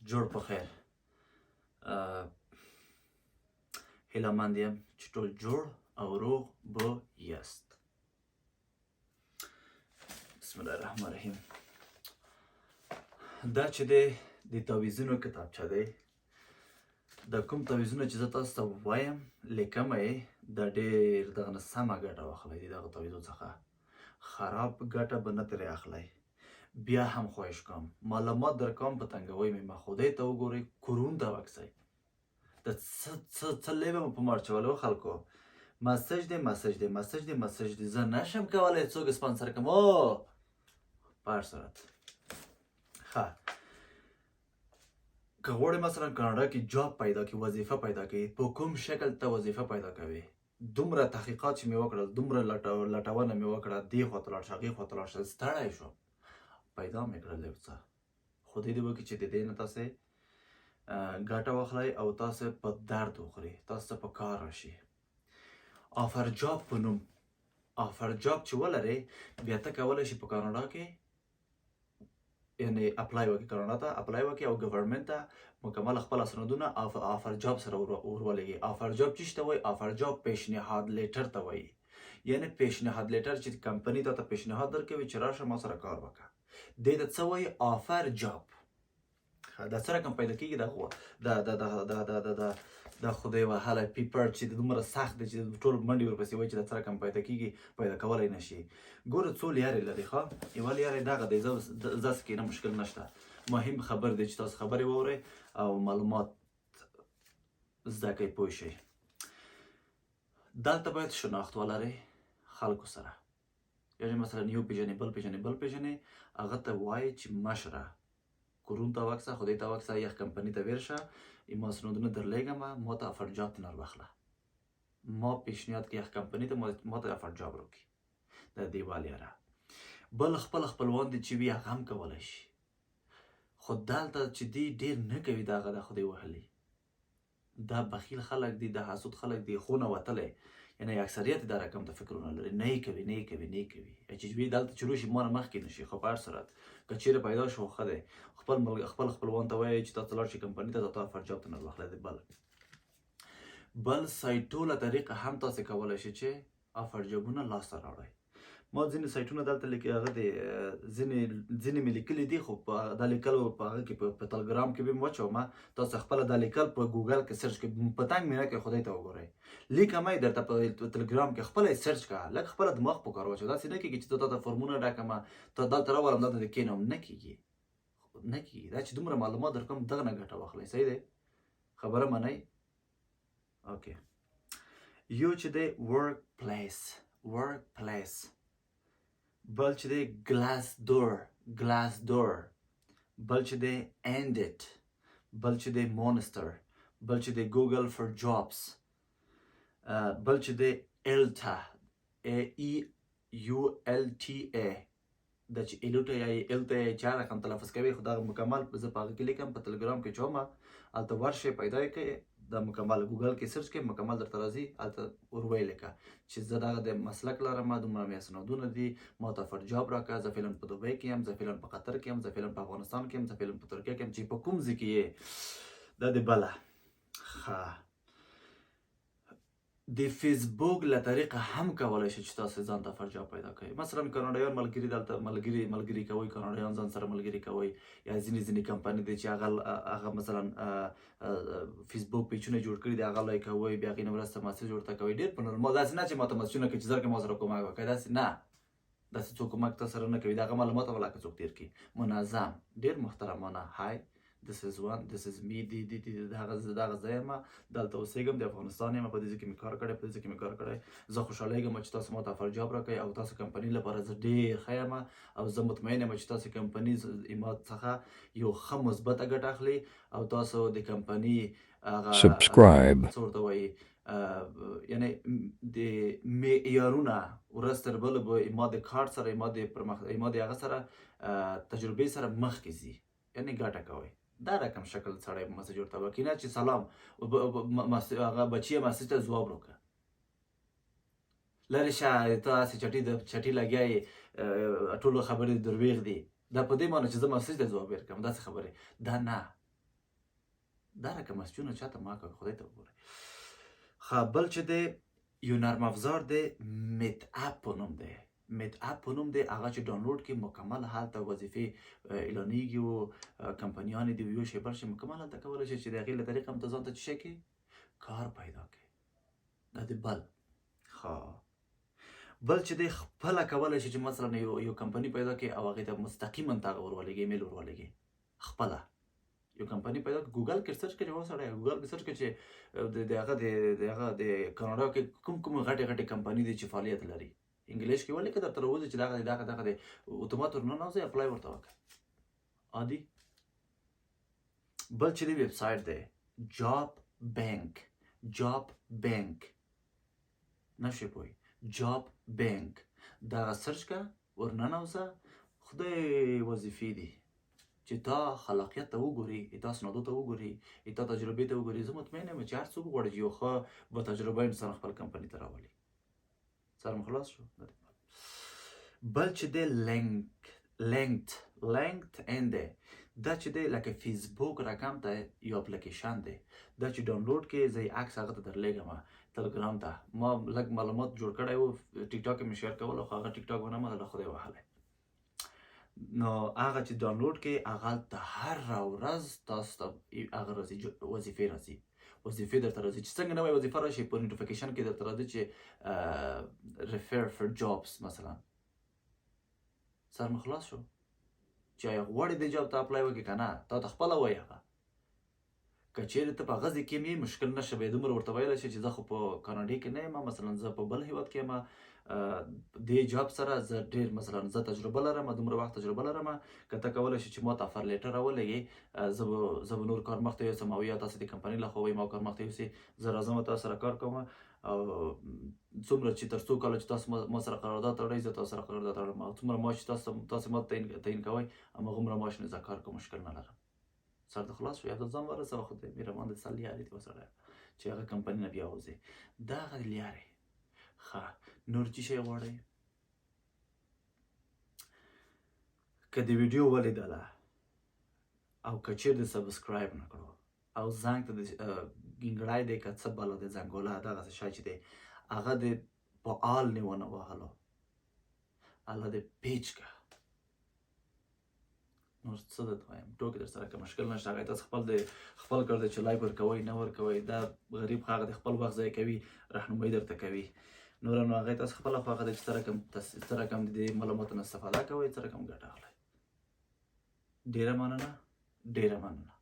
جوړ په خیر. هیلهمند یم چې ټول جوړ او روغ به یاست. بسم الله الرحمن الرحیم. دا چې دی د تعویذونو کتابچه دی. د کوم تعویذونه چې زه تاسو ته وایم لیکم یې د ډېر دغه نه سمه ګټه واخلئ. د دغه تعویذو څخه خراب ګټه به نه ترې اخلئ. بیا هم خواهش کوم معلومات در کوم په تنګوي مې ما خدای ته وګورئ کورون ته وکسئ. د څه لیبه مو په مارچولو خلکو مسج دی زه نشم کولی څوک سپانسر کړم. او په هر صورت ښه که غواړې مثلا کاناډا کې جاب پیدا کړي وظیفه پیدا کړي په کوم شکل ته وظیفه پیدا کوي دومره تحقیقات چې مې وکړل دومره لټونه مې وکړه دې خوا ته لاړ شه هغې خوا ته لاړ شه ستړی شوم پیدا مې کړل یو څه خدای دې وکړي چې د دې نه تاسې ګټه واخلئ او تاسو په درد وخورئ تاسو ته په کار راشي. آفر جاب په نوم آفر جاب چې ولرئ بیا ته کولی شي په کاناډا کې یعنی اپلای وکړي کاناډا ته اپلای وکړي او ګورنمنټ ته مکمل خپل سندونه آفر جاب سره ورولېږي. آفر جاب څه ته وایي؟ آفر جاب پیشنهاد لیټر ته وایي. یعنی پیشنهاد لیټر چې کمپنۍ ته پیشنهاد درکوي چې راشه ما سره کار وکړه دې ته څه وایي؟ آفر جاب. دا څه رقم پیدا کېږي دا خدای وهلی پیپر چې دومره سخت دی چې ټول منډې ورپسې وایي چې دا څه رقم پیدا کېږي پیدا کولی نه شي. ګوره څو لیارې لري ښه یوه لیارې دغه دی زه کې نه مشکل نشته مهم خبر دی چې تاسو خبرې واورئ او معلومات زده کوئ پوه شئ. دلته باید شناخت ولرئ خلکو سره یعنې مثلا یو پېژنې بل پېژنې هغه ته وایي چې مشره کورون ته وکسه خدای ته وکسه یخ کمپنی ته ورشه ما سندونه درلیږم ما ته آفر جاب ته نروخله ما پیشنهاد که یخ کمپنی ته ما ته آفر جاب روکي د دې والیاره بل خپل خپلوان دي چې وي هغه هم کولی شي خو دلته چې دی ډېر نه کوي دغه د خدای وهلي دا بخیل خلک دي د حسود خلک دي خونه وتلی یعنی اکثریت دا رقم ته فکرونه لري نه یې کوي چې وي دلته چې روشي ما نه مخکې نه شي. خو په هر صورت که چیرې پیدا شو ښه دی خپل خپلوان ته وایي چې تاسو لاړ شئ کمپنۍ ته تا آفر جاب ته نه واخلی دی. بل سایټو له طریقه هم تاسې کولی شئ چې آفر جابونه لاسته راوړئ. ما ځینې سایټونه دلته هغه دی ځینې مې لیکلي دي خو دا لیکل په هغه کې په تلګرام کې به مې واچوم تاسو خپله دا لیکل په ګوګل کې سرچ کړئ په تنګ مې نه کوئ خدای ته وګورئ لیکم یې درته په تلګرام کې خپله یې سرچ کړه لږ خپله دماغ په کار واچوه داسې نه کېږي چې تا ته فورمونه ډکم ته دلته راولم دلته دې کښېنوم نه کېږي دا چې دومره معلومات در کوم دغه نه ګټه واخلئ صحیح دی خبره منئ. اوکې یو چې دی ورک پلیس بل چې دی ګلاس ډور بل چې دی اینډټ بل چې دی مونسټر بل چې دی ګوګل فور جابس بل چې دی ELTA EULTA دا چې ELTA یا ELTA چا رقم تلفظ کوي خو دغه مکمل زه په هغه کې لیکم په تلګرام کې چومه هلته ورشئ پیدا یې کړئ دا مکمل ګوګل کې سرچ کړئ مکمل درته راځي هلته ور ویې لیکه چې زه دغه د مسلک لرم دومره مې اسنادونه دي ما ته آفر جاب راکړه زه فعلا په دوبۍ کې یم زه فعلا په قطر کې یم زه فعلا په افغانستان کې یم زه فعلا په ترکیه کې یم چې په کوم ځای کې یې دا د بله ښه د فیسبوک له طریقه هم کولی شئ چې تاسو ځان ته آفر جاب پیدا کړئ. مثلا کاناډایان ملګري دلته ملګري کوئ کاناډایان ځان سره ملګري کوئ یا ځینې کمپنۍ دي چې هغه مثلا فیسبوک پیجونه جوړ کړي دي هغه لایکوئ بیا هغې نه وروسته مسیج ورته کوئ ډېر په نورمال داسې نه چې ما ته مسیجونه کوي چې زر کې ما سره کومک وکړئ داسې نه داسې څوک کومک تا سره نه کوي د هغه معلومات به لا که څوک تېر کړي منظم ډېر محترمانه هاي this is me دغه ځای یم دلته اوسېږم د افغانستان یم په دې ځای کې مې کار کړی زه خوشحالیږم چې تاسو ما ته آفر جاب راکړئ او تاسو کمپنۍ لپاره زه ډېر ښه یم او زه مطمئن یم چې تاسو کمپنۍ ما څخه یو ښه مثبته ګټه اخلي او تاسو د کمپنۍ هغه څه ورته وایي یعنی د معیارونه ورځ تر بله به ما د کار سره ما د هغه سره تجربې سره مخکې ځي یعنی ګټه کوئ دا رقم شکل سړی مسیج ورته وکړي نه چې سلام هغه بچیه مسیج ته ځواب وکړه لرې شه ته هسې چټي لګیا یې ټولو خبرې درویغ دي دا په دې معنی چې زه مسیج ته ځواب ورکړم داسې خبرې دا نه دا رقم مسجونه چاته ما کوي خدای ته وګورئ. بل چې دی یو نرم افزار دی میت اپ په نوم دی. میت اپ په نوم دی. هغه چې ډاونلوډ کې مکمل هلته وظیفې اعلانیږي او کمپنیانې د یو شی بل شی مکمل هلته کولی شي چې د هغې له طریقه هم ته ځان ته څه شی کړي کار پیدا کړي. دا د بل بل چې دی خپله کولی شي چې مثلا یو کمپنی پیدا کړي او هغې ته مستقیما ته هغه ورولېږي ایمیل ورولېږي. خپله یو کمپنی پیدا کړي ګوګل کې سرچ کړي سړی ګوګل کې سرچ کړي چې د هغه د کاناډا کې کوم غټې کمپنی دي چې فعالیت لري انګلیش کې ولیکه درته راوځي چې دغه د اتومات ورننوځي اپلای ورته وکړه عادي. بل چې دی ویب سایټ دی جاب بینک نشي پوهی جاب بینک دغه سرچ که ورننوځه خدای وظیفې دي چې تا خلاقیت ته وګوري تا سنادو ته وګوري تا تجربې ته وګوري. زه مطمئن یم چې هر څوک غواړي چې یو ښه با تجربه انسان خپل کمپنۍ ته راولي. سر مو خلاص شو. بل چې دی لینکډ ان دی دا چې دی لکه فیسبوک رقم ته یو اپلیکیشن دی دا چې ډاونلوډ کې زه یې عکس هغه ته درلیږم تلګرام ته ما لږ معلومات جوړ کړی و ټیک ټاک کې مې شیر کول خو هغه ټیک ټاک ونه مله خدای وهلی نو هغه چې ډاونلوډ کې هغه ته هره ورځ تاسو ته هغه راځي وظیفې درته راځي چې څنګه نوې وظیفه راشي په نوټیفیکیشن کې درته راځي چې ریفر فور جابس مثلا. سر مو خلاص شو چې آیا غواړې دې جاب ته اپلای وکړې که نه تا ته خپله وایي هغه که چیرې ته په هغه ځای کې یې مشکل نشه به یې دومره ورته ویلی شي چې زه خو په کاناډا کې نه یم مثلا زه په بل هیواد کې یم دې جاب سره زه ډېر مثلا زه تجربه لرم دومره وخت تجربه لرم که ته کولی شي چې ما ته افر لیټر راولېږې زه به نور کار مخته یوسم او یا تاسې د کمپنۍ له خوا وایي ما کار مخته یوسي زه راځم تاسو سره کار کوم او څومره چې تر څو کاله چې تاسو ما سره قرارداد تړئ زه تاسو سره قرارداد تړم او څومره معاش چې تاسو ما تعیین کوئ هماغومره معاش نه زه کار کوم مشکل نه لرم. سر ته خلاص شو یا ته ځان ورسوه خو د مهربان د سر لیارې دې وسړی چې هغه کمپنۍ نه بیا وځي دا هغه لیارې. نور څه شی غواړئ که د ویډیو ولیدله او که چیرې د سبسکرایب نه کړو او زنګ ته د ګینګړی دی که څه بله د زنګوله دغسې شی چې دی هغه د فعال نه ونه وهلو الله دې پیچ که نور څه درته وایم ټوکې در سره که مشکل نشته هغه تاسو خپل کار دی چې لایک ورکوئ نه ورکوئ دا غریب خو هغه د خپل وخت ضایع کوي رهنمایي درته کوي نور نو هغې تاسو خپله خو هغه دی چې څه رقم د دې معلوماتو نه استفاده کوئ څه رقم ګټه اخلئ. ډېره مننه